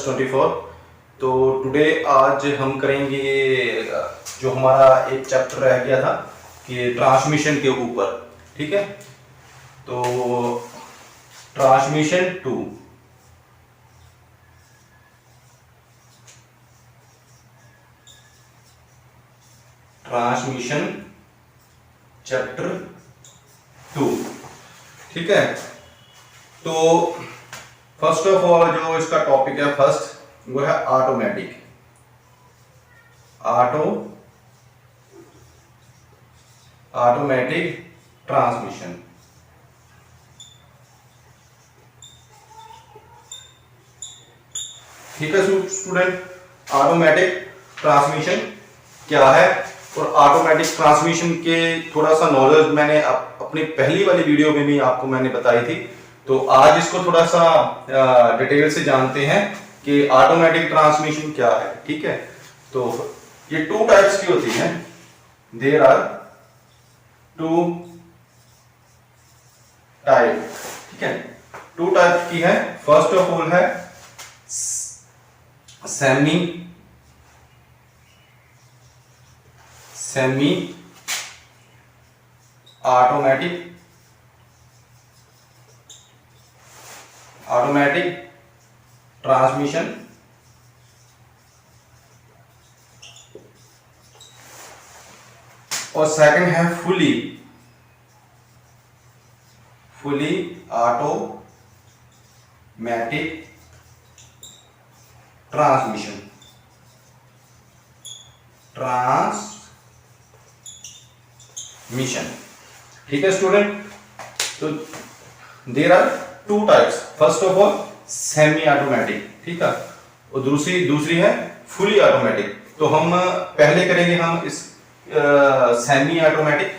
24। तो टुडे आज हम करेंगे जो हमारा एक चैप्टर रह गया था कि ट्रांसमिशन के ऊपर। ठीक है, तो ट्रांसमिशन टू ट्रांसमिशन चैप्टर 2। ठीक है, तो फर्स्ट ऑफ ऑल जो इसका टॉपिक है फर्स्ट वो है ऑटोमेटिक ट्रांसमिशन। ठीक है स्टूडेंट, ऑटोमेटिक ट्रांसमिशन क्या है और ऑटोमेटिक ट्रांसमिशन के थोड़ा सा नॉलेज मैंने अपनी पहली वाली वीडियो में भी आपको मैंने बताई थी। तो आज इसको थोड़ा सा डिटेल से जानते हैं कि ऑटोमेटिक ट्रांसमिशन क्या है। ठीक है, तो ये टू टाइप्स की होती है। There are two type. ठीक है, टू टाइप की है। फर्स्ट ऑफ ऑल है सेमी ऑटोमेटिक ट्रांसमिशन, और सेकंड है फुली ऑटोमेटिक ट्रांसमिशन। ठीक है स्टूडेंट, तो there are two types. First of all semi automatic, ठीक है, और दूसरी है फुली ऑटोमेटिक। तो हम पहले करेंगे हम इस सेमी ऑटोमेटिक।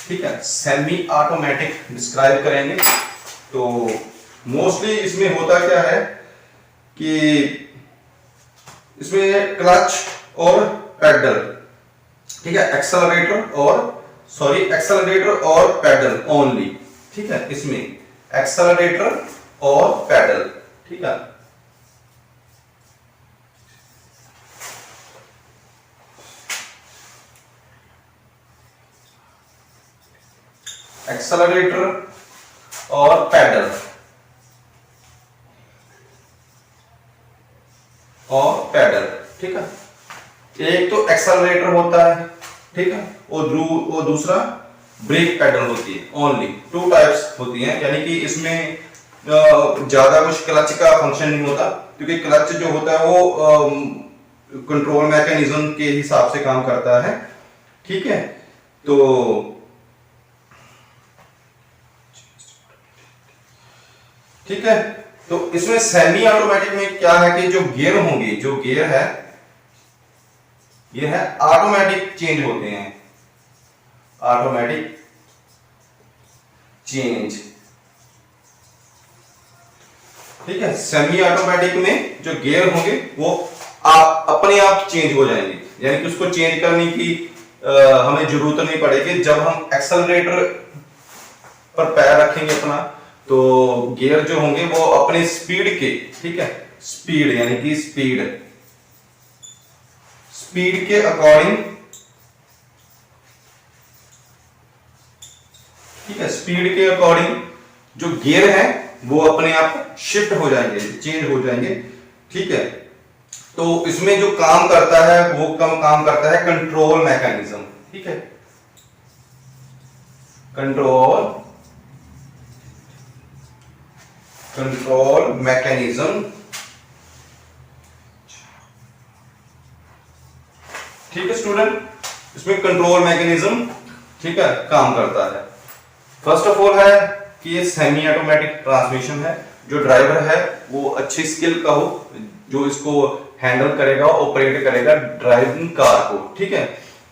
ठीक है, सेमी ऑटोमेटिक डिस्क्राइब करेंगे। तो मोस्टली इसमें होता क्या है कि इसमें क्लच और पेडल, ठीक है, एक्सेलरेटर और पेडल ओनली। ठीक है, इसमें एक्सेलरेटर और पेडल। ठीक है, एक्सेलरेटर और पेडल ठीक है, एक तो एक्सेलरेटर होता है, ठीक है, और दूसरा ब्रेक पेडल होती है। ओनली टू टाइप्स होती हैं, यानी कि इसमें ज्यादा कुछ क्लच का फंक्शन नहीं होता, क्योंकि क्लच जो होता है वो कंट्रोल मैकेनिज्म के हिसाब से काम करता है। ठीक है, तो ठीक है, तो इसमें सेमी ऑटोमेटिक में क्या है कि जो गियर होंगे, जो गियर है ये है ऑटोमेटिक चेंज होते हैं, ऑटोमेटिक चेंज। ठीक है, सेमी ऑटोमेटिक में जो गियर होंगे वो अपने आप चेंज हो जाएंगे, यानी कि उसको चेंज करने की हमें जरूरत नहीं पड़ेगी। जब हम एक्सेलरेटर पर पैर रखेंगे अपना, तो गियर जो होंगे वो अपने स्पीड के, ठीक है, स्पीड यानी कि स्पीड के अकॉर्डिंग, ठीक है, स्पीड के अकॉर्डिंग जो गियर है वो अपने आप शिफ्ट हो जाएंगे, चेंज हो जाएंगे। ठीक है, तो इसमें जो काम करता है वो काम करता है कंट्रोल मैकेनिज्म। ठीक है, कंट्रोल मैकेनिज्म। ठीक है स्टूडेंट, इसमें कंट्रोल मैकेनिज्म, ठीक है, काम करता है। फर्स्ट ऑफ ऑल है कि ये सेमी ऑटोमेटिक ट्रांसमिशन है। जो ड्राइवर है वो अच्छी स्किल का हो, जो इसको हैंडल करेगा, ऑपरेट करेगा ड्राइविंग कार को। ठीक है,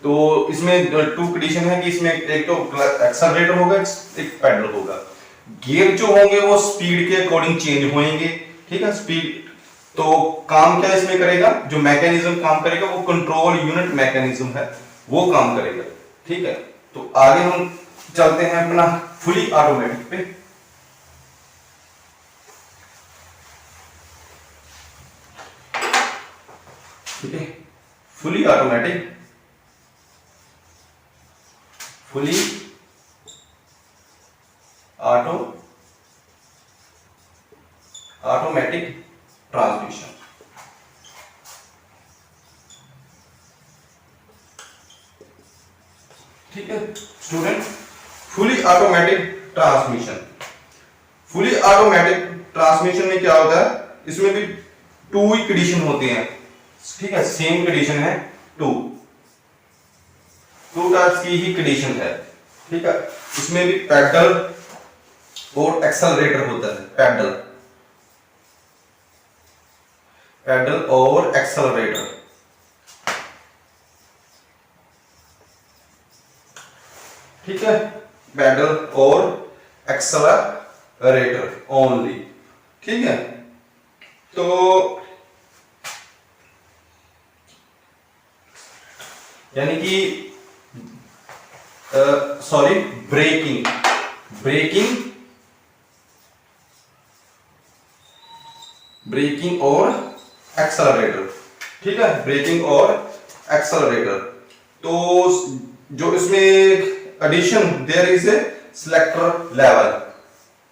तो इसमें टू कंडीशन है कि इसमें एक तो एक्सेलरेटर होगा, एक पेडल होगा। गियर जो होंगे वो स्पीड के अकॉर्डिंग चेंज होंगे। ठीक है, स्पीड, तो काम क्या इसमें करेगा, जो मैकेनिज्म काम करेगा वो कंट्रोल यूनिट मैकेनिज्म है, वो काम करेगा। ठीक है, तो आगे हम चलते हैं अपना फुली ऑटोमेटिक पे। Fully automatic, fully automatic transmission. ठीक है student, fully automatic transmission. Fully automatic transmission में क्या होता है, इसमें भी 2 ही कंडीशन होती हैं। ठीक है, सेम कंडीशन है 2 टाइप्स की ही कंडीशन है। ठीक है, इसमें भी पेडल और एक्सेलरेटर होता है। पेडल और एक्सेलरेटर। ठीक है, पेडल और एक्सेलरेटर ओनली। ठीक है, तो यानी कि सॉरी, ब्रेकिंग और एक्सेलरेटर। ठीक है, ब्रेकिंग और एक्सेलरेटर। तो जो इसमें addition, there is a selector level.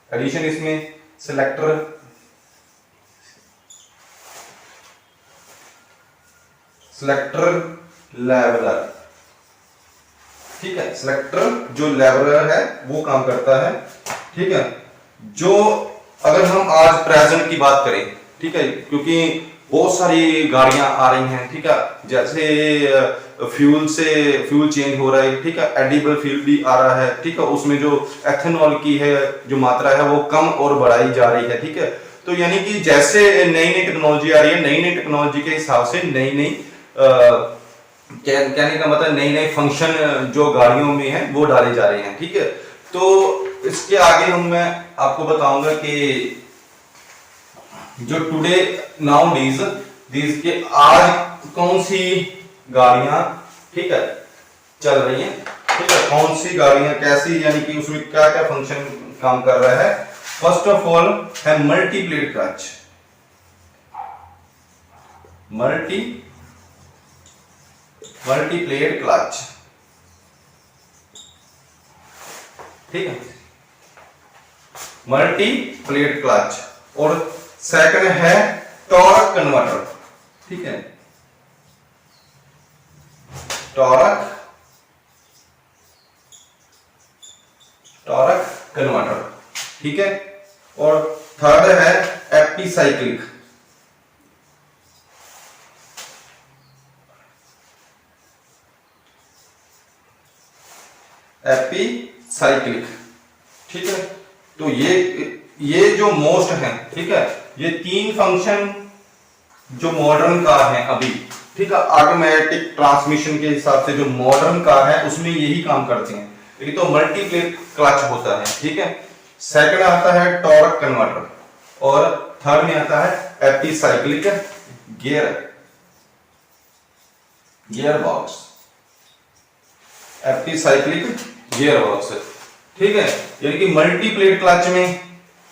Addition इसमें सिलेक्टर लेवलर। ठीक है, सिलेक्टर जो लेवलर है वो काम करता है। ठीक है, जो अगर हम आज प्रेजेंट की बात करें, ठीक है, क्योंकि बहुत सारी गाड़ियां आ रही हैं। ठीक है, जैसे फ्यूल चेंज हो रहा है। ठीक है, एडिबल फ्यूल भी आ रहा है। ठीक है, उसमें जो एथेनॉल की है जो मात्रा है वो कम और बढ़ाई जा रही है। ठीक है, तो यानी कि जैसे नई नई टेक्नोलॉजी आ रही है, नई नई टेक्नोलॉजी के हिसाब से नई नई कहने का मतलब नई नई फंक्शन जो गाड़ियों में है वो डाले जा रहे हैं। ठीक है, तो इसके आगे मैं आपको बताऊंगा कि जो टुडे नाउ डीज के आज कौन सी गाड़ियां, ठीक है, चल रही हैं। ठीक है, कौन सी गाड़ियां कैसी, यानी कि उसमें क्या क्या फंक्शन काम कर रहा है। फर्स्ट ऑफ ऑल है मल्टीप्लेट क्लच। Multiplate clutch. ठीक है, मल्टीप्लेट क्लच। और सेकंड है टॉर्क कन्वर्टर। ठीक है, टॉर्क कन्वर्टर। ठीक है, और थर्ड है एपिसाइक्लिक। ठीक है, तो ये जो मोस्ट है। ठीक है, ये 3 फंक्शन जो मॉडर्न कार है अभी, ठीक है, ऑटोमेटिक ट्रांसमिशन के हिसाब से जो मॉडर्न कार है उसमें यही काम करते हैं। एक तो मल्टीप्लेट क्लच होता है। ठीक है, सेकंड आता है टॉर्क कन्वर्टर और थर्ड में आता है epicyclic gear box. Epicyclic gear box. ठीक है, यानी कि मल्टीप्लेट क्लच में,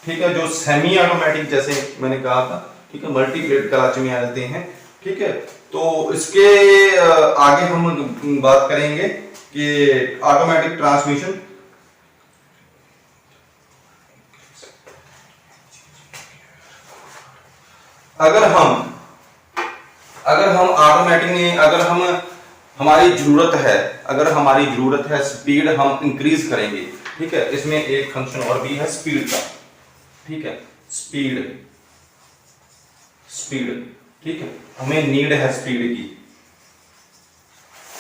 ठीक है, जो सेमी ऑटोमेटिक जैसे मैंने कहा था, ठीक है, मल्टीप्लेट क्लच में आ जाते हैं। ठीक है, तो इसके आगे हम बात करेंगे कि ऑटोमेटिक ट्रांसमिशन। अगर हम ऑटोमेटिक में हमारी जरूरत है स्पीड हम इंक्रीज करेंगे। ठीक है, इसमें एक फंक्शन और भी है स्पीड का। ठीक है, स्पीड। ठीक है, हमें नीड है स्पीड की।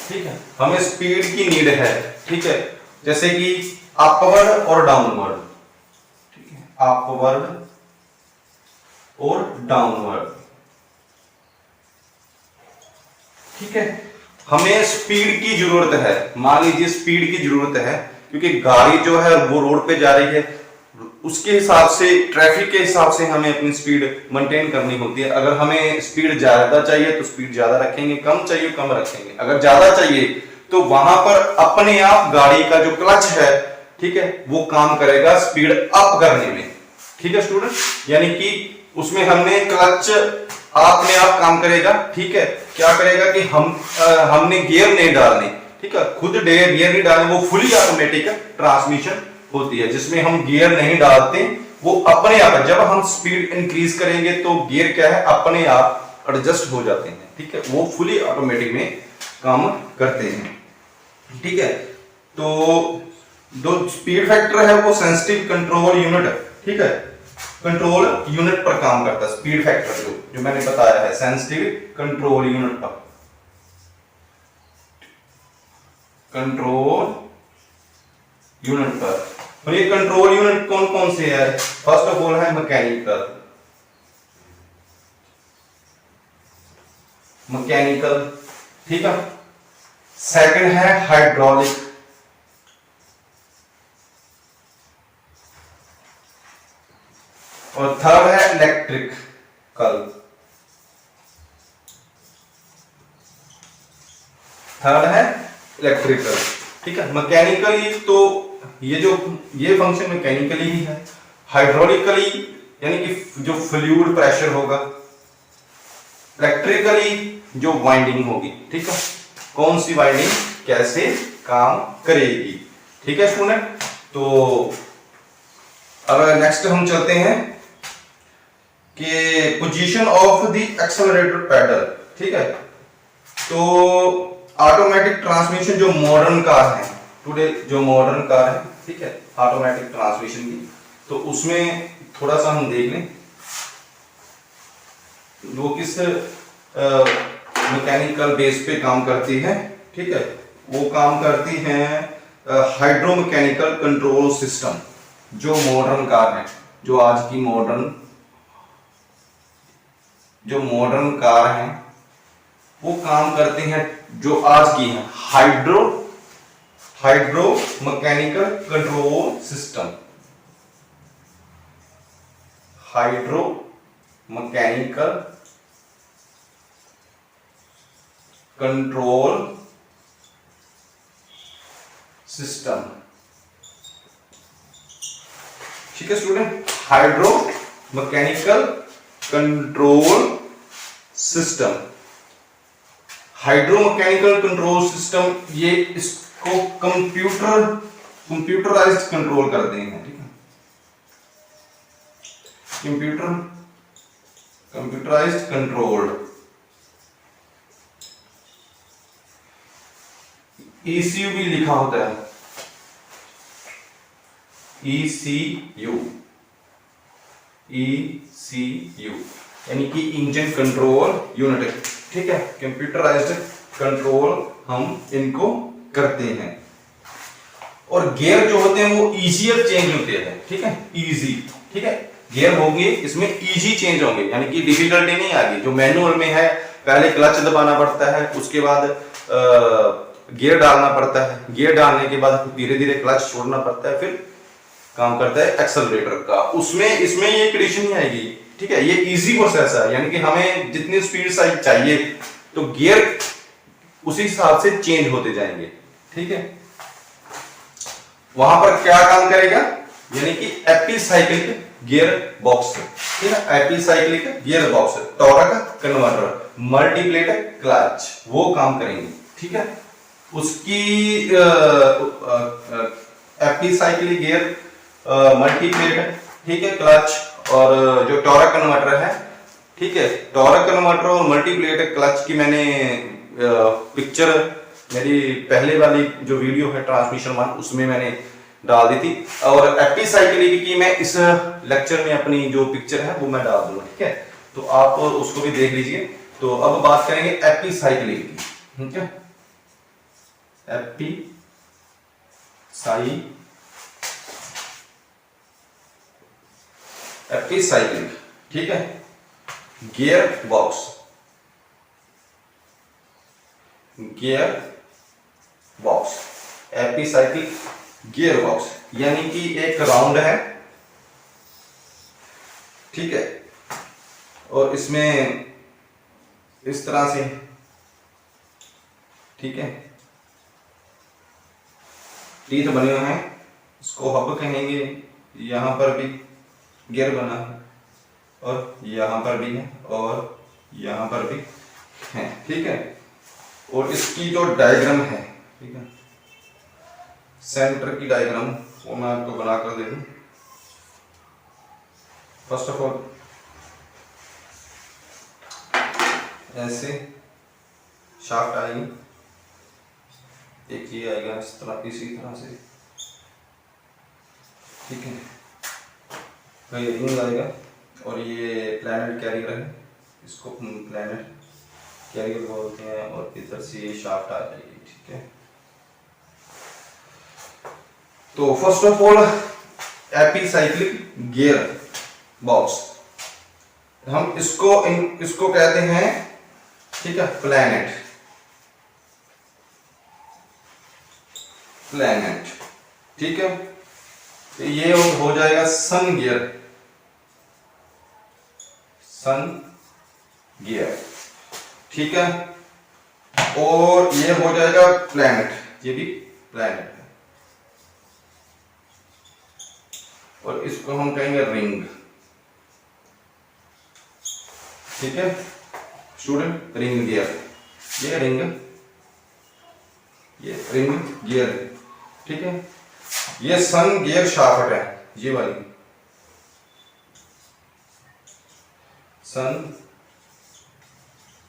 ठीक है, हमें स्पीड की नीड है। ठीक है, जैसे कि अपवर्ड और डाउनवर्ड। ठीक है, अपवर्ड और डाउनवर्ड। ठीक है, हमें स्पीड की जरूरत है। मान लीजिए स्पीड की जरूरत है क्योंकि गाड़ी जो है वो रोड पे जा रही है, उसके हिसाब से, ट्रैफिक के हिसाब से हमें अपनी स्पीड मेंटेन करनी होती है। अगर हमें स्पीड ज्यादा चाहिए तो स्पीड ज्यादा रखेंगे, कम चाहिए कम रखेंगे। अगर ज्यादा चाहिए तो वहां पर अपने आप गाड़ी का जो क्लच है, ठीक है, वो काम करेगा स्पीड अप करने में। ठीक है स्टूडेंट, यानी कि उसमें हमने क्लच अपने आप काम करेगा। ठीक है, क्या करेगा कि हमने गियर नहीं डालने, ठीक है, खुद गियर नहीं डालने, वो फुली ऑटोमेटिक ट्रांसमिशन होती है जिसमें हम गियर नहीं डालते, वो अपने आप, जब हम स्पीड इंक्रीज करेंगे तो गियर क्या है अपने आप एडजस्ट हो जाते हैं। ठीक है, वो फुली ऑटोमेटिक में काम करते हैं। ठीक है, तो जो स्पीड फैक्टर है वो सेंसिटिव कंट्रोल यूनिट, ठीक है, कंट्रोल यूनिट पर काम करता है। स्पीड फैक्टर जो मैंने बताया है सेंसिटिव कंट्रोल यूनिट पर, कंट्रोल यूनिट पर। और ये कंट्रोल यूनिट कौन कौन से है? फर्स्ट ऑफ ऑल है मैकेनिकल, ठीक है, सेकंड है हाइड्रोलिक, और थर्ड है इलेक्ट्रिकल, ठीक है। मैकेनिकली तो ये फंक्शन मैकेनिकली ही है। हाइड्रोलिकली यानी कि जो फ्लूइड प्रेशर होगा, इलेक्ट्रिकली जो वाइंडिंग होगी, ठीक है, कौन सी वाइंडिंग कैसे काम करेगी। ठीक है स्टूडेंट, तो अब नेक्स्ट हम चलते हैं कि position of the accelerator pedal. ठीक है, तो ऑटोमेटिक ट्रांसमिशन जो मॉडर्न कार है टुडे, जो मॉडर्न कार है, ठीक है, ऑटोमेटिक ट्रांसमिशन की, तो उसमें थोड़ा सा हम देख लें वो किस मैकेनिकल बेस पे काम करती है। ठीक है, वो काम करती है हाइड्रोमैकेनिकल कंट्रोल सिस्टम। जो मॉडर्न कार है, जो आज की मॉडर्न कार है, वो काम करते हैं जो आज की है hydro mechanical control system, hydro mechanical control system. ठीक है student, hydro mechanical control system, hydromechanical control system, ये इसको कंप्यूटराइज्ड कंट्रोल करते हैं। ठीक है, कंप्यूटराइज्ड कंट्रोल, ECU भी लिखा होता है, ECU यानी कि इंजन कंट्रोल यूनिट। ठीक है, कंप्यूटराइज्ड कंट्रोल हम इनको करते हैं। और गियर जो होते हैं वो इजियर चेंज होते हैं। ठीक है, इजी, ठीक है, गियर होंगे इसमें इजी चेंज होंगे, यानी कि डिफिकल्टी नहीं आएगी। जो मैनुअल में है पहले क्लच दबाना पड़ता है, उसके बाद गियर डालना पड़ता है, गियर डालने के बाद धीरे धीरे क्लच छोड़ना पड़ता है, फिर काम करता है एक्सेलरेटर का। उसमें इसमें ये कंडीशन नहीं आएगी। ठीक है, ये इजी प्रोसेस है, यानी कि हमें जितनी स्पीड चाहिए तो गियर उसी हिसाब से चेंज होते जाएंगे। ठीक है, वहां पर क्या काम करेगा, यानी कि एपिसाइक्लिक गियर बॉक्स, ठीक है, epicyclic gear box, torque converter, multiplate clutch, वो काम करेंगे। ठीक है, उसकी एपिसाइक्लिक गियर, मल्टीप्लेट, ठीक है, क्लच, और जो टॉर्क कन्वर्टर है, ठीक है, टॉर्क कन्वर्टर और मल्टीप्लेट क्लच की मैंने पिक्चर मेरी पहले वाली जो वीडियो है ट्रांसमिशन 1 उसमें मैंने डाल दी थी, और एपिसाइक्लिक की मैं इस लेक्चर में अपनी जो पिक्चर है वो मैं डाल दूंगा। ठीक है, तो आप उसको भी देख लीजिए। तो अब बात करेंगे एपिसाइक्लिक की। ठीक है, एपिसाइक्लिक, ठीक है, gear box, epicyclic gear box, यानी कि एक राउंड है, ठीक है, और इसमें इस तरह से, ठीक है, टीथ बने हुए हैं, इसको हब कहेंगे। यहां पर भी गियर बना है और यहां पर भी है, और यहां पर भी है, ठीक है। और इसकी जो डायग्राम है, ठीक है, सेंटर की डायग्राम वो मैं आपको बनाकर दे दूं। फर्स्ट ऑफ ऑल ऐसे शाफ्ट आएगी, एक ये आएगा इस तरह, इसी तरह से, ठीक है। तो ये रिंग आएगा और ये प्लैनेट कैरियर है, इसको प्लैनेट कैरियर बोलते हैं। और इधर से ये शाफ्ट आ जाएगी, ठीक है। तो first of all epicyclic gear box, हम इसको कहते हैं, ठीक है, प्लैनेट, ठीक है। तो ये हो जाएगा सन गियर, ठीक है। और ये हो जाएगा प्लैनेट, ये भी प्लैनेट है। और इसको हम कहेंगे रिंग, ठीक है स्टूडेंट, रिंग गियर, ये रिंग गियर, ठीक है। ये सन गियर शाफ्ट है, ये वाली सन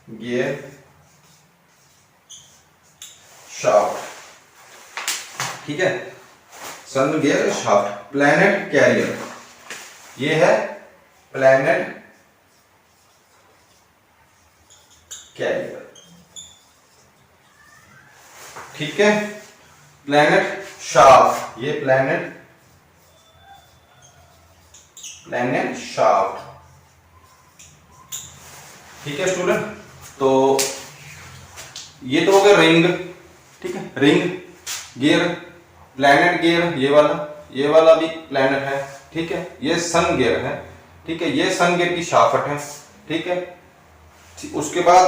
गियर शाफ्ट, ठीक है, sun gear shaft. Planet career, ये है प्लैनेट कैरियर, ठीक है। प्लैनेट शाफ्ट, ये प्लैनेट शाफ्ट, ठीक है स्टूडेंट। तो ये तो हो गया रिंग, ठीक है, रिंग गियर, प्लैनेट गियर, ये वाला भी प्लैनेट है, ठीक है। ये सन गियर है, ठीक है, ये सन गियर की शाफ्ट है, ठीक है। उसके बाद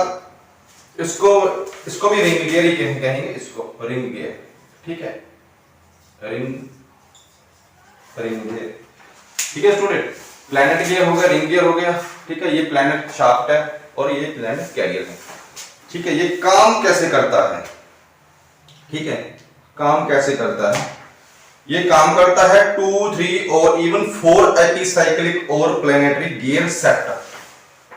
इसको भी रिंग गियर ही कहेंगे, इसको रिंग गियर, ठीक है, रिंग गियर, ठीक है स्टूडेंट। प्लैनेट गियर हो गया, रिंग गियर हो गया, ठीक है। ये प्लैनेट शाफ्ट है और ये प्लैनेट कैरियर है, ठीक है। ये काम कैसे करता है, ठीक है, काम कैसे करता है, ये काम करता है 2, 3 और इवन 4 एपीसाइक्लिक और प्लैनेटरी गियर सेट,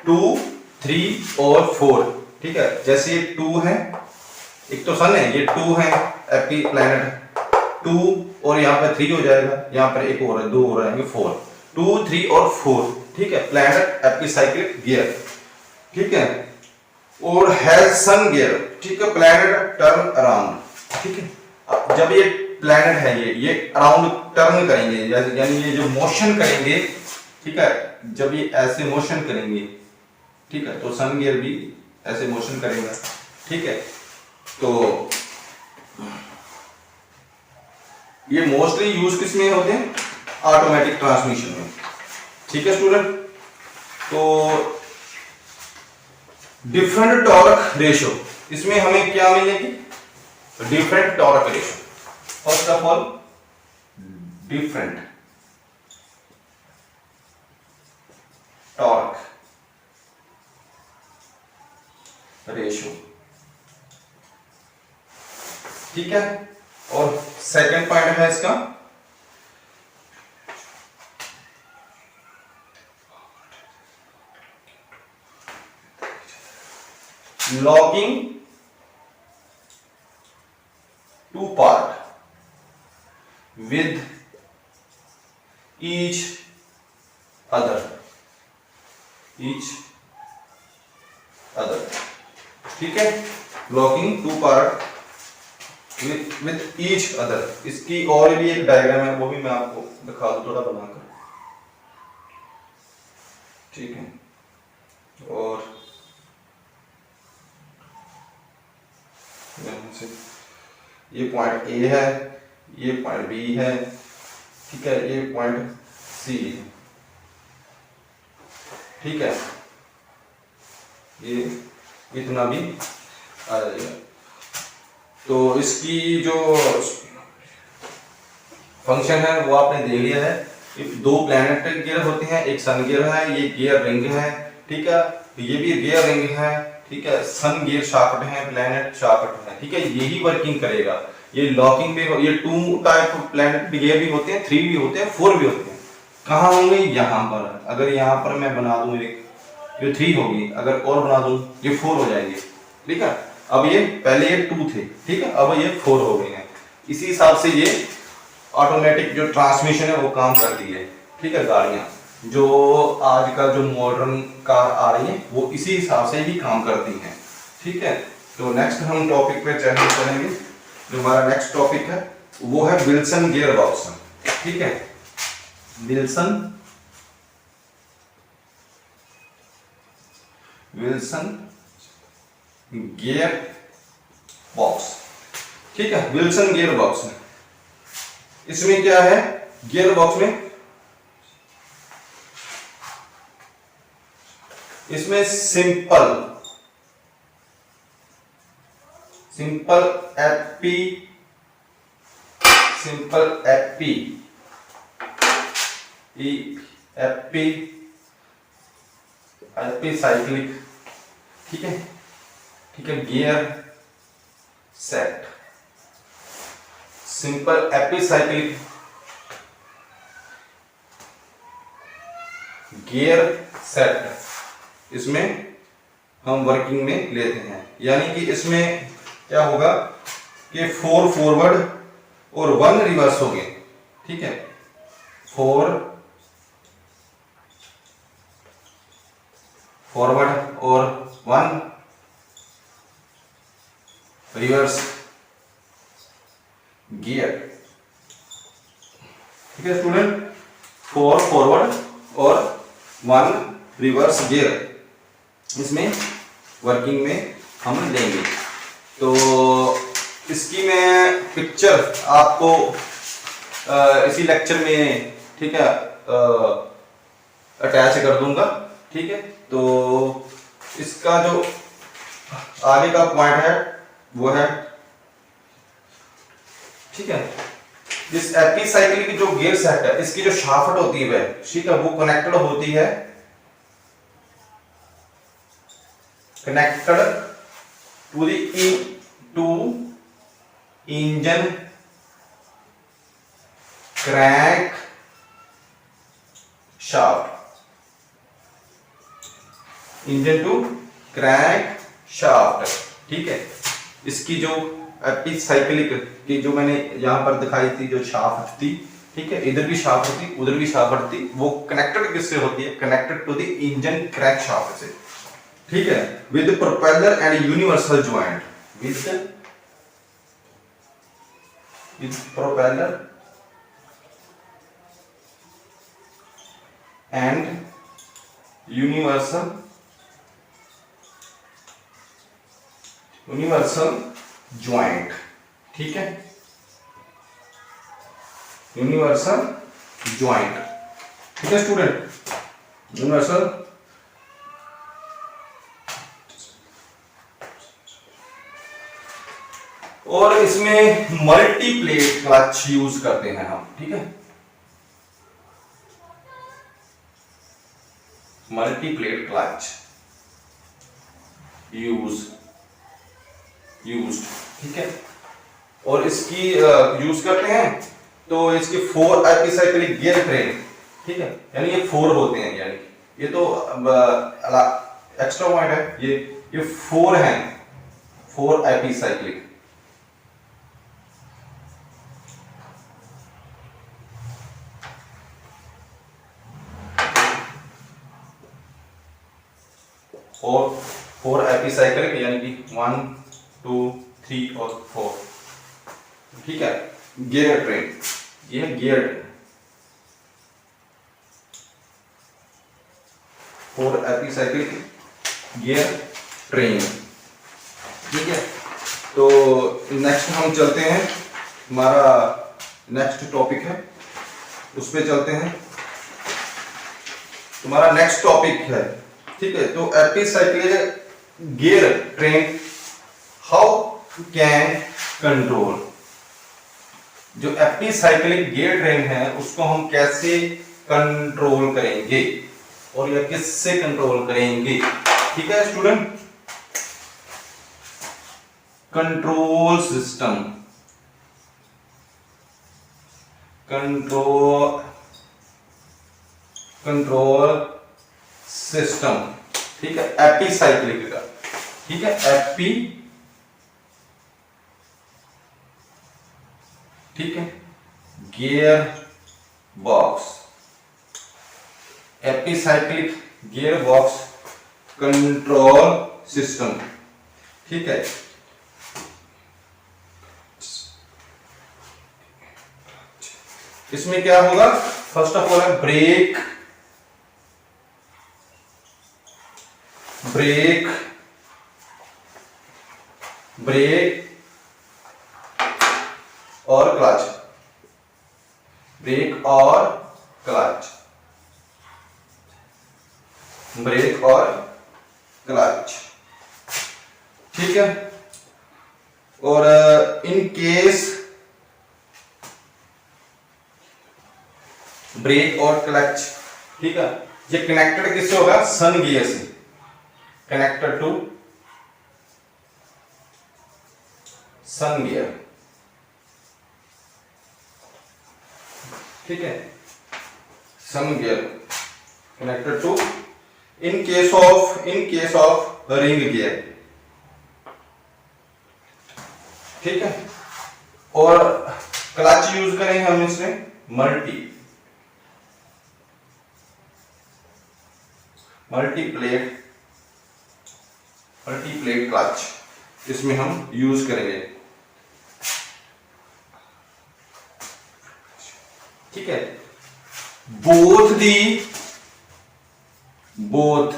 2, 3 और 4, ठीक है। जैसे ये 2 है, एक तो सन है, ये 2 है एपी प्लैनेट 2, और यहाँ पे 3 हो जाएगा, यहाँ पर एक और है, 2 हो जाएंगे 4, 2, 3 और 4, ठीक है, प्लैनेट एपीसाइक्लिक गियर, ठीक है। और हैज सन गियर, ठीक है, प्लैनेट टर्न अराउंड, ठीक है। जब ये प्लैनेट है, ये अराउंड टर्न करेंगे, यानी ये जो मोशन करेंगे, ठीक है, जब ये ऐसे मोशन करेंगे, ठीक है, तो सन गियर भी ऐसे मोशन करेगा, ठीक है। तो ये मोस्टली यूज किस में होते हैं, ऑटोमेटिक ट्रांसमिशन में, ठीक है स्टूडेंट। तो डिफरेंट टॉर्क रेशो, इसमें हमें क्या मिलेगी, different torque ratio. First of all different torque ratio, ठीक है। और सेकंड पॉइंट है इसका locking two part with each other, ठीक है। Blocking two part with each other, इसकी और भी एक डायग्राम है, वो भी मैं आपको दिखा दूं थोड़ा बनाकर, ठीक है। और ये पॉइंट ए है, ये पॉइंट बी है, ठीक है, ये पॉइंट सी है, ठीक है। ये इतना भी आ जाएगा। तो इसकी जो फंक्शन है वो आपने देख लिया है। 2 प्लैनेटरी गियर होते हैं, एक सन गियर है, ये गियर रिंग है, ठीक है। ये भी गियर रिंग है, ठीक है, सन गियर शाफ्ट है, प्लैनेट शाफ्ट है, ठीक है, यही वर्किंग करेगा। ये लॉकिंग में ये 2 टाइप प्लैनेट गियर भी होते हैं, 3 भी होते हैं, 4 भी होते हैं। कहाँ होंगे? यहाँ पर। अगर यहाँ पर मैं बना दूं एक, ये 3 होगी, अगर और बना दूं ये 4 हो जाएंगे, ठीक है। अब ये पहले ये 2 थे, ठीक है, अब ये 4 हो गए हैं। इसी हिसाब से ये ऑटोमेटिक जो ट्रांसमिशन है वो काम करती है, ठीक है। गाड़ियाँ जो आजकल जो मॉडर्न कार आ रही है वो इसी हिसाब से ही काम करती हैं, ठीक है। तो नेक्स्ट हम टॉपिक पे चलेंगे। जो हमारा नेक्स्ट टॉपिक है वो है विल्सन गियर बॉक्स, ठीक है। विल्सन गियर बॉक्स, ठीक है। विल्सन गियर बॉक्स में इसमें क्या है? गियर बॉक्स में इसमें सिंपल एपी साइक्लिक, ठीक है, ठीक है, gear set, simple AP cyclic gear set इसमें हम वर्किंग में लेते हैं। यानी कि इसमें क्या होगा कि 4 फॉरवर्ड और 1 रिवर्स हो गए, ठीक है, 4 फॉरवर्ड और 1 रिवर्स गियर, ठीक है स्टूडेंट, 4 फॉरवर्ड और 1 रिवर्स गियर इसमें वर्किंग में हम लेंगे। तो इसकी मैं पिक्चर आपको इसी लेक्चर में, ठीक है, अटैच कर दूंगा, ठीक है। तो इसका जो आगे का पॉइंट है वो है, ठीक है, इस एपी साइकिल की जो गियर सेट है इसकी जो शाफ्ट होती है, ठीक है, वो कनेक्टेड होती है, connected to engine crank shaft, engine to crank shaft, ठीक है। इसकी जो एपी साइक्लिक की जो मैंने यहां पर दिखाई थी जो शाफ्ट थी, ठीक है, इधर भी शाफ्ट थी उधर भी शाफ्ट थी, वो कनेक्टेड किससे होती है? Connected to the engine crank shaft से, ठीक है, with propeller and universal joint, with propeller and universal joint, ठीक है, यूनिवर्सल ज्वाइंट, ठीक है स्टूडेंट, यूनिवर्सल। और इसमें मल्टी प्लेट क्लच यूज करते हैं हम, ठीक है, मल्टी प्लेट क्लच यूज, ठीक है। और इसकी यूज करते हैं तो इसकी 4 एपिसाइक्लिक गियर ट्रेन, ठीक है, यानी ये 4 होते हैं, यानी ये तो एक्स्ट्रा पॉइंट है, ये 4 हैं, 4 एपिसाइक्लिक, और 4 एपिसाइक्लिक यानी कि 1 2 3 और 4, ठीक है, गियर ट्रेन, ये gear train, 4 epicyclic gear train, ठीक है। तो नेक्स्ट हम चलते हैं, हमारा नेक्स्ट टॉपिक है उस पे चलते हैं। तुम्हारा नेक्स्ट टॉपिक है, ठीक है, तो epicyclic gear train how can control, जो एपिसाइक्लिक गियर ट्रेन है उसको हम कैसे कंट्रोल करेंगे और या किससे कंट्रोल करेंगे, ठीक है student. Control system, control system, ठीक है, एपीसाइक्लिक का, ठीक है, एपी, ठीक है, gear box, epicyclic gear box control system, ठीक है। इसमें क्या होगा, फर्स्ट ऑफ ऑल है ब्रेक, ब्रेक, ब्रेक और क्लच, ब्रेक और क्लच, ब्रेक और क्लच, ठीक है। और इन केस ब्रेक और क्लच, ठीक है, ये कनेक्टेड किससे होगा, सन गियर से, कनेक्टेड टू सन गियर, ठीक है, sun gear connected to, in case of ring gear, ठीक है। और क्लच यूज करेंगे हम इसमें मल्टी प्लेट क्लच, इसमें हम यूज करेंगे, ठीक है। बोथ,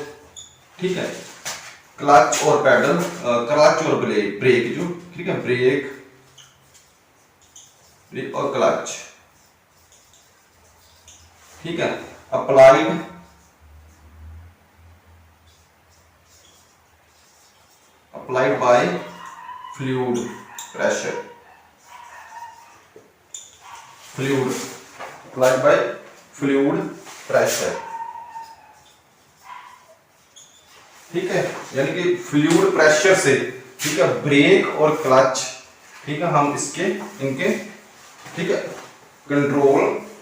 ठीक है, क्लच और पैडल, क्लच और ब्रेक जो, ठीक है, ब्रेक और क्लच, ठीक है, applied by fluid pressure, applied by fluid pressure, ठीक है, यानी कि फ्लूइड प्रेशर से, ठीक है, ब्रेक और क्लच, ठीक है, हम इनके, ठीक है, कंट्रोल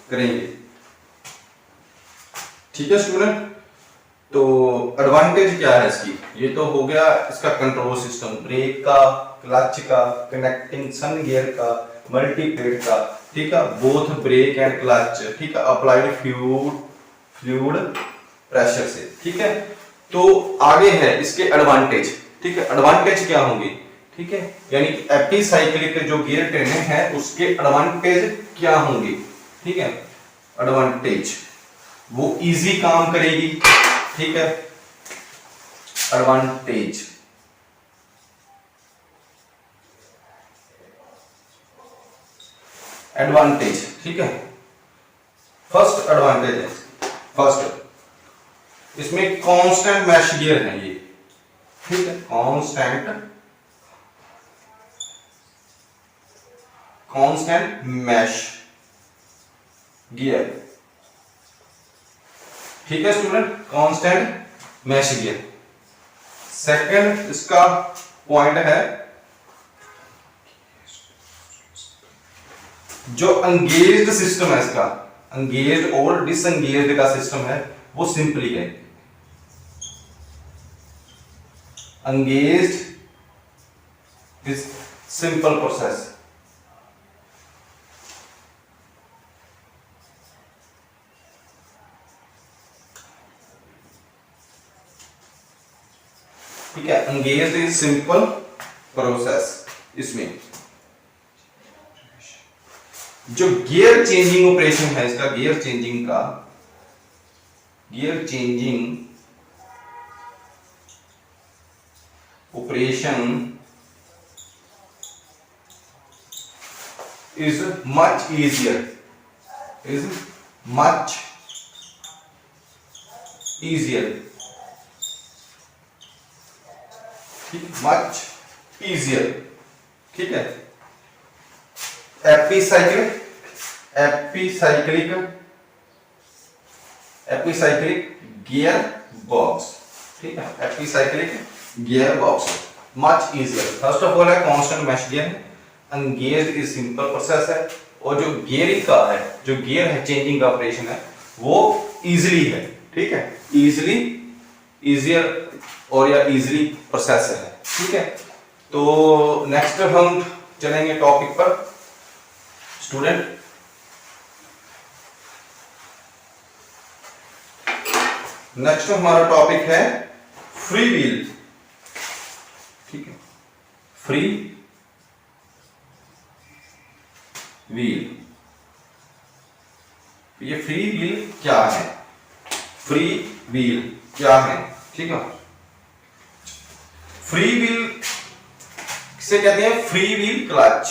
करेंगे, ठीक है स्टूडेंट। तो एडवांटेज क्या है इसकी, ये तो हो गया इसका कंट्रोल सिस्टम, ब्रेक का, क्लच का, कनेक्टिंग सन गियर का, मल्टीप्लेट का, ठीक है, बोथ ब्रेक एंड क्लच, ठीक है, अप्लाइड फ्लूइड प्रेशर से, ठीक है। तो आगे है इसके एडवांटेज, ठीक है, एडवांटेज क्या होंगे, ठीक है, यानी कि एपीसाइक्लिक जो गियर ट्रेनिंग है उसके एडवांटेज क्या होंगे, ठीक है। एडवांटेज, वो इजी काम करेगी, ठीक है, एडवांटेज, ठीक है। फर्स्ट एडवांटेज है, फर्स्ट इसमें कांस्टेंट मैश गियर है ये, ठीक है, कांस्टेंट मैश गियर, ठीक है student, constant mesh gear. Second इसका पॉइंट है जो एंगेज्ड सिस्टम है इसका, एंगेज्ड और डिसएंगेज्ड का सिस्टम है वो सिंपली है, एंगेज्ड इज सिंपल प्रोसेस, ठीक है, एंगेज्ड इज सिंपल प्रोसेस। इसमें जो गियर चेंजिंग ऑपरेशन है इसका, gear changing operation is much easier, much easier, ठीक है। एपीसाइक्लिक गियर बॉक्स, ठीक है, epicyclic gear box much easier. First of all है constant mesh gear, engaged is simple process है, और जो गियरिंग का है, जो गियर है चेंजिंग का ऑपरेशन है वो इजीली है, ठीक है, इजीली, इजियर और या इजीली प्रोसेस है, ठीक है। तो नेक्स्ट हम चलेंगे टॉपिक पर स्टूडेंट। नेक्स्ट हमारा टॉपिक है फ्री व्हील, ठीक है, फ्री व्हील। ये फ्री व्हील क्या है, फ्री व्हील क्या है, ठीक है। फ्री व्हील किसे कहते हैं, free wheel clutch,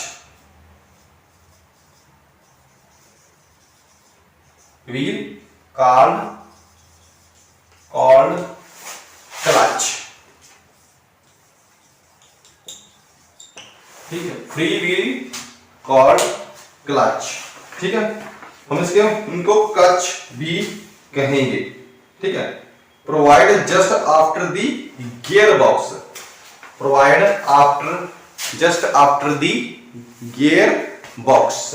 wheel called clutch, ठीक है, फ्री व्हील कॉल्ड क्लच, ठीक है। हम इसके उनको क्लच भी कहेंगे, ठीक है। Provide just after the gear box, provide after just after the gear box,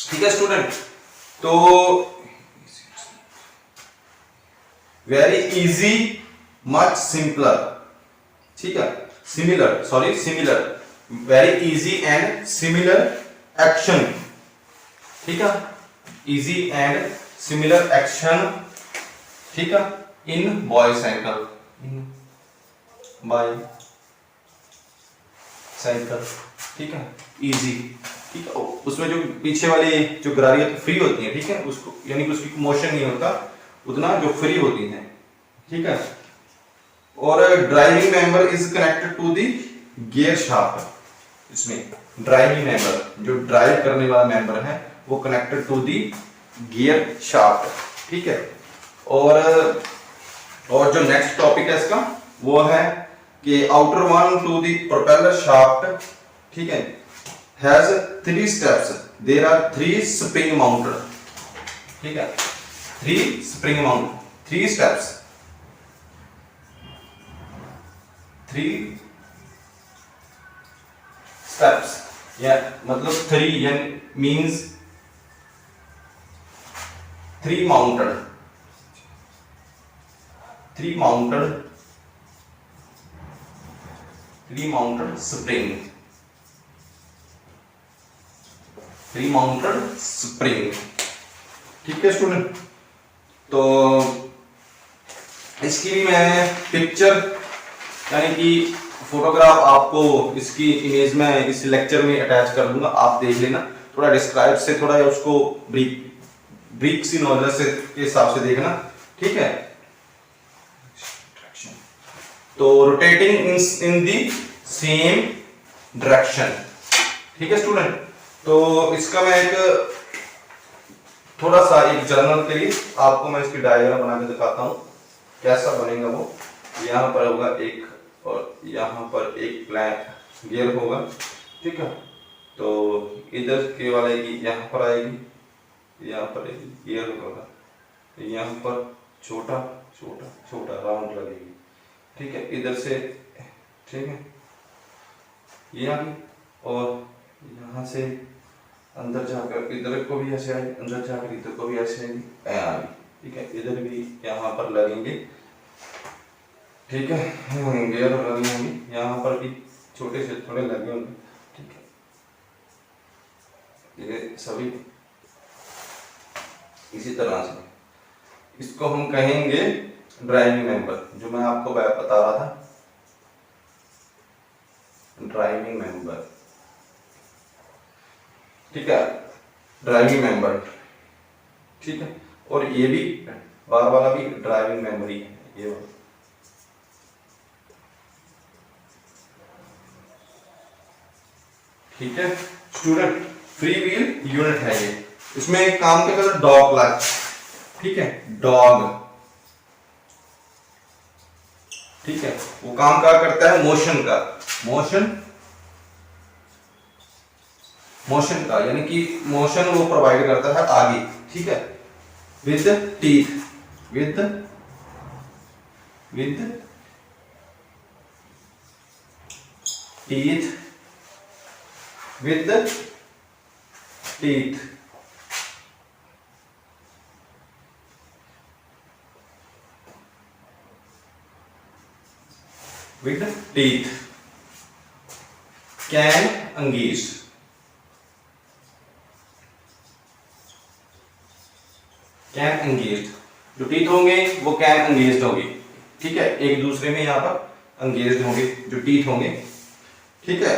ठीक है स्टूडेंट। तो वेरी इजी, मच सिंपलर, ठीक है, similar, sorry similar, very easy and similar action, ठीक है, इजी एंड सिमिलर एक्शन, ठीक है, इन बायसाइकिल, इन बाय साइकिल, ठीक है, इजी, ठीक है। उसमें जो पीछे वाली जो गरारी फ्री होती है, ठीक है, उसको यानी कि उसकी मोशन नहीं होता उतना, जो फ्री होती है, ठीक है। और driving member is connected to the gear shaft, इसमें ड्राइविंग मेंबर, जो ड्राइव करने वाला मेंबर है वो connected to the gear shaft, ठीक है। और जो नेक्स्ट टॉपिक है इसका वो है कि outer one to the propeller shaft, ठीक है, has 3 steps, there are 3 spring mounted, ठीक है, 3 स्प्रिंग माउंट, 3 स्टेप्स, 3 स्टेप्स, या मतलब 3 यानी means 3 mounted, 3 mounted, 3 mounted spring, 3 mounted spring, ठीक है स्टूडेंट। तो इसकी भी मैं पिक्चर यानी कि फोटोग्राफ आपको इसकी इमेज में इस लेक्चर में अटैच कर दूंगा, आप देख लेना, थोड़ा डिस्क्राइब से, थोड़ा उसको ब्रीफ सी नॉलेज से के हिसाब से देखना, ठीक है। तो rotating in the same direction, ठीक है स्टूडेंट। तो इसका मैं एक थोड़ा सा एक जर्नल के लिए आपको मैं इसकी डायग्राम बना के दिखाता हूँ कैसा बनेगा वो। यहाँ पर होगा एक, और यहाँ पर एक प्लैंक गियर होगा, ठीक है। तो इधर के वाले की यहाँ पर आएगी, यहाँ पर एक गियर होगा, यहाँ पर छोटा छोटा छोटा राउंड लगेगी, ठीक है, इधर से, ठीक है, ये आ गई, और यहाँ से अंदर जाकर इधर को भी ऐसे आएगी, अंदर जाकर इधर को भी ऐसे आएगी, ठीक है, इधर भी यहाँ पर लगेंगे, ठीक है, गियर लगे होंगे, यहाँ पर भी छोटे से थोड़े लगे होंगे, ठीक है, ये सभी इसी तरह से। इसको हम कहेंगे ड्राइविंग मेंबर, जो मैं आपको बता रहा था, ड्राइविंग मेंबर, ठीक है, ड्राइविंग मेंबर, ठीक है। और ये भी बार वाला भी ड्राइविंग मेंबर ही है, ये वाला, ठीक है स्टूडेंट। फ्री व्हील यूनिट है ये, इसमें एक काम क्या करता है, डॉग क्लच, ठीक है, डॉग, ठीक है, वो काम क्या करता है, मोशन का, मोशन का, यानी कि मोशन वो प्रोवाइड करता है आगे, ठीक है, with teeth, with with teeth, with teeth, with teeth, can engaged, can engaged, जो टीथ होंगे वो कैन एंगेज्ड होंगे, ठीक है, एक दूसरे में यहाँ पर एंगेज्ड होंगे जो टीथ होंगे, ठीक है।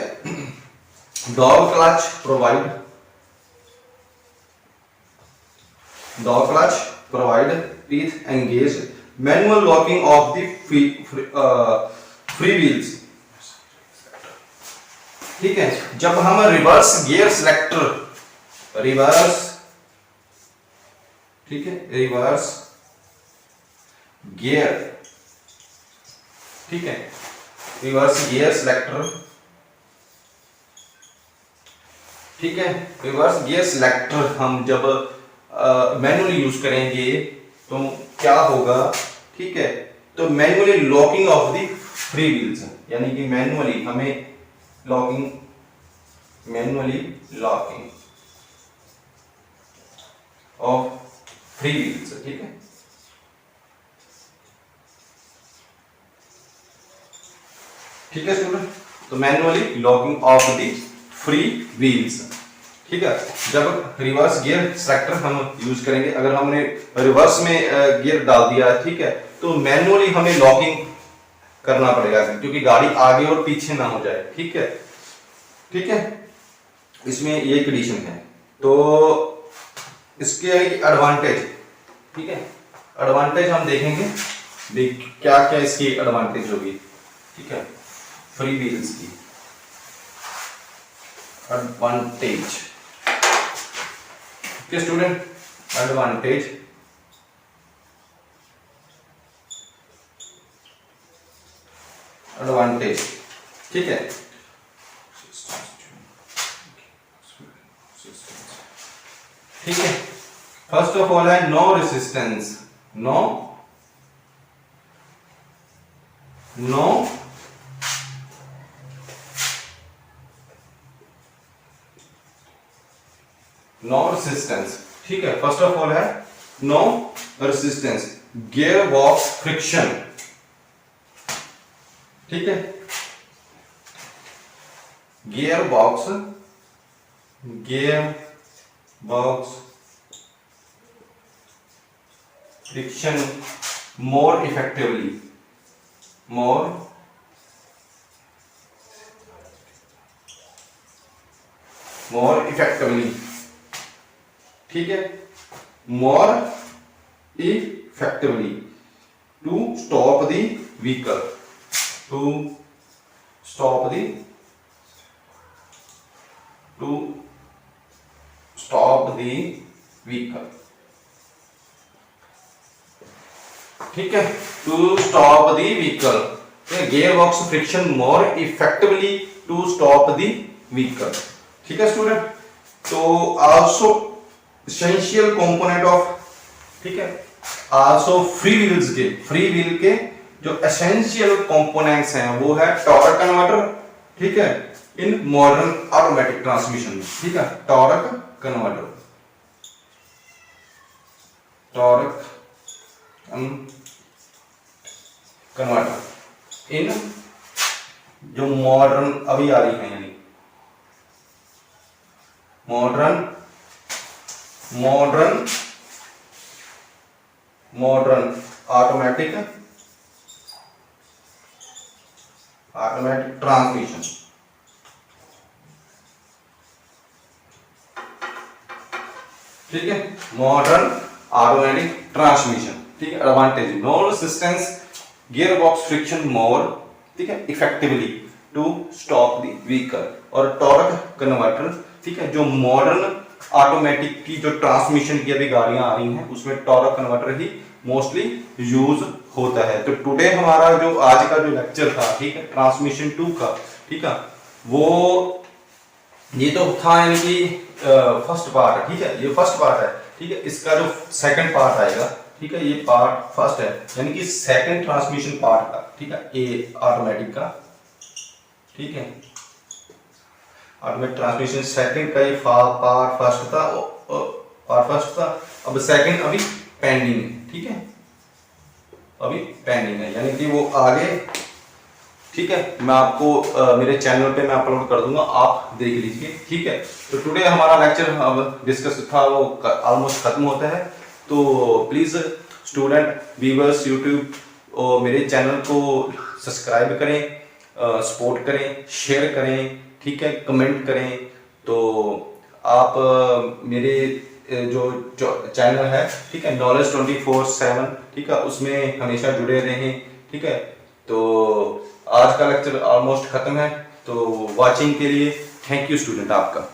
Dog clutch provide, dog clutch provide teeth engaged, manual locking of the free wheels, ठीक है। जब हम रिवर्स गियर सिलेक्टर, रिवर्स, ठीक है, रिवर्स गियर, ठीक है, रिवर्स गियर सिलेक्टर, ठीक है, रिवर्स गियर सिलेक्टर हम जब मैनुअली यूज करेंगे तो क्या होगा, ठीक है। तो manually locking of the free wheels, यानी कि मैनुअली हमें locking, manually locking of free wheels, ठीक है। ठीक है स्टूडेंट, तो manually locking of the free wheels, ठीक है। जब रिवर्स गियर सेलेक्टर हम यूज करेंगे, अगर हमने रिवर्स में गियर डाल दिया, ठीक है, तो मैनुअली हमें लॉकिंग करना पड़ेगा क्योंकि गाड़ी आगे और पीछे ना हो जाए, ठीक है, ठीक है। इसमें ये कंडीशन है। तो इसके एडवांटेज, ठीक है, एडवांटेज हम देखेंगे क्या क्या इसकी एडवांटेज होगी, ठीक है, फ्री व्हील्स की एडवांटेज, ठीक है स्टूडेंट, एडवांटेज, एडवांटेज, ठीक है। ठीक है, फर्स्ट ऑफ ऑल है नो रेसिस्टेंस, नो रेसिस्टेंस, ठीक है। फर्स्ट ऑफ ऑल है no resistance, gear box friction, ठीक है, gear box friction more effectively, more effectively, ठीक है, more effectively to stop the vehicle, to stop the vehicle, ठीक है, to stop the vehicle, gear box friction more effectively to stop the vehicle, ठीक है student. तो also essential component of, ठीक है, also free wheel के जो essential components हैं वो है टॉर्क कन्वर्टर, ठीक है, इन मॉडर्न ऑटोमेटिक ट्रांसमिशन, ठीक है, टॉर्क कन्वर्टर इन जो मॉडर्न अभी आ रही है, यानी मॉडर्न ऑटोमेटिक ट्रांसमिशन, ठीक है, मॉडर्न ऑटोमेटिक ट्रांसमिशन, ठीक है। Advantage no resistance, gear box friction more, ठीक है, effectively to stop the vehicle, और टॉर्क कन्वर्टर, ठीक है, जो मॉडर्न ऑटोमेटिक की जो ट्रांसमिशन की अभी गाड़ियां आ रही हैं उसमें टॉर्क कन्वर्टर ही मोस्टली यूज होता है। तो टुडे हमारा जो आज का जो लेक्चर था, ठीक है, ट्रांसमिशन 2 का, ठीक है, वो ये तो था यानी कि फर्स्ट पार्ट है, ठीक है, ये फर्स्ट पार्ट है, ठीक है। इसका जो सेकंड पार्ट आएगा, ठीक है, ये पार्ट फर्स्ट है, यानी कि सेकंड ट्रांसमिशन पार्ट का, ठीक है, ए ऑटोमेटिक का, ठीक है, ऑटोमेटिक ट्रांसमिशन सेकंड का ये पार्ट फर्स्ट था, पार्ट फर्स्ट था, अब सेकंड अभी पेंडिंग है, ठीक है, अभी पेंडिंग है, यानी कि वो आगे, ठीक है, मैं आपको मेरे चैनल पे मैं अपलोड कर दूंगा, आप देख लीजिए, ठीक है। तो टुडे हमारा लेक्चर अब डिस्कस था वो ऑलमोस्ट खत्म होता है, तो प्लीज स्टूडेंट व्यूअर्स यूट्यूब और मेरे चैनल को सब्सक्राइब करें, सपोर्ट करें, शेयर करें, ठीक है, कमेंट करें। तो आप मेरे जो चैनल है, ठीक है, नॉलेज 24/7, ठीक है, उसमें हमेशा जुड़े रहें, ठीक है। तो आज का लेक्चर ऑलमोस्ट खत्म है, तो वाचिंग के लिए थैंक यू स्टूडेंट आपका।